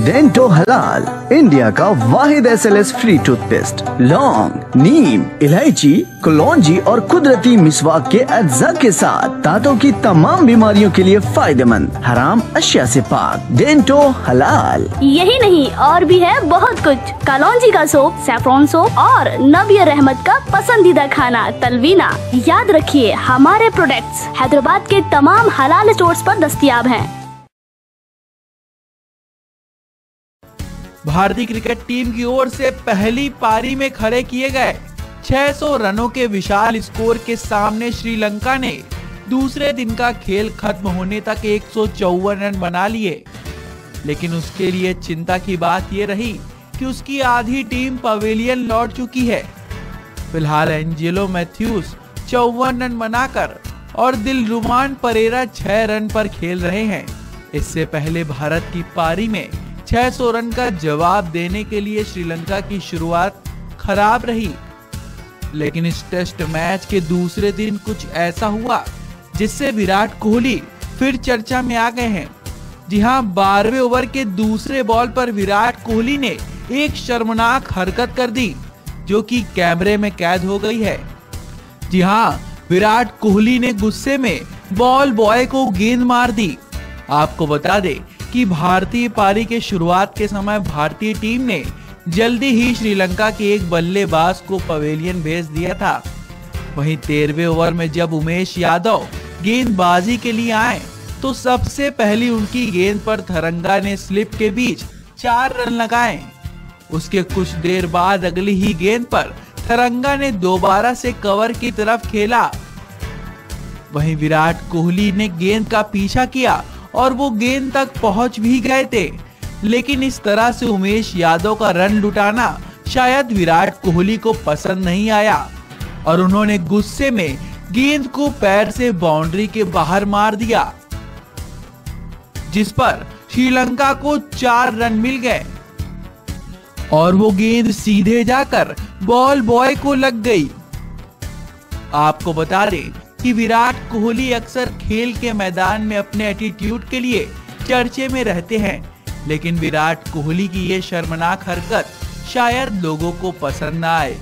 Dento हलाल, India का वाहिद SLS free toothpaste. लौंग, नीम, इलायची, कलौंजी और कुदरती मिसवाक के अज्जा के साथ दांतों की तमाम बीमारियों के लिए फायदेमंद, हराम अशिया से पाक। डेंटो हलाल। यही नहीं और भी है बहुत कुछ। कलौंजी का सोप, सैफरॉन सोप और नबीर अहमद का पसंदीदा खाना तलवीना। याद रखिए, हमारे प्रोडक्ट्स हैदराबाद के तमाम हलाल स्टोर्स पर दस्तयाब हैं। भारतीय क्रिकेट टीम की ओर से पहली पारी में खड़े किए गए 600 रनों के विशाल स्कोर के सामने श्रीलंका ने दूसरे दिन का खेल खत्म होने तक 154 रन बना लिए। लेकिन उसके लिए चिंता की बात ये रही कि उसकी आधी टीम पवेलियन लौट चुकी है। फिलहाल एंजेलो मैथ्यूज 54 रन बनाकर और दिलरुमान परेरा 6 रन पर खेल रहे हैं। इससे पहले भारत की पारी में 600 रन का जवाब देने के लिए श्रीलंका की शुरुआत खराब रही। लेकिन इस टेस्ट मैच के दूसरे दिन कुछ ऐसा हुआ जिससे विराट कोहली फिर चर्चा में आ गए हैं। जी हां, 12वें ओवर के दूसरे बॉल पर विराट कोहली ने एक शर्मनाक हरकत कर दी जो कि कैमरे में कैद हो गई है। जी हां, विराट कोहली ने गुस्से में बॉल बॉय को गेंद मार दी। आपको बता दें कि भारतीय पारी के शुरुआत के समय भारतीय टीम ने जल्दी ही श्रीलंका के एक बल्लेबाज को पवेलियन भेज दिया था। वहीं 13वें ओवर में जब उमेश यादव गेंदबाजी के लिए आए तो सबसे पहली उनकी गेंद पर थरंगा ने स्लिप के बीच 4 रन लगाए। उसके कुछ देर बाद अगली ही गेंद पर थरंगा ने दोबारा से कवर की तरफ खेला। वहीं विराट कोहली ने गेंद का पीछा किया और वो गेंद तक पहुंच भी गए थे। लेकिन इस तरह से उमेश यादव का रन लुटाना शायद विराट कोहली को पसंद नहीं आया और उन्होंने गुस्से में गेंद को पैर से बाउंड्री के बाहर मार दिया, जिस पर श्रीलंका को 4 रन मिल गए और वो गेंद सीधे जाकर बॉल बॉय को लग गई। आपको बता दें कि विराट कोहली अक्सर खेल के मैदान में अपने एटीट्यूड के लिए चर्चे में रहते हैं, लेकिन विराट कोहली की ये शर्मनाक हरकत शायद लोगों को पसंद न आए।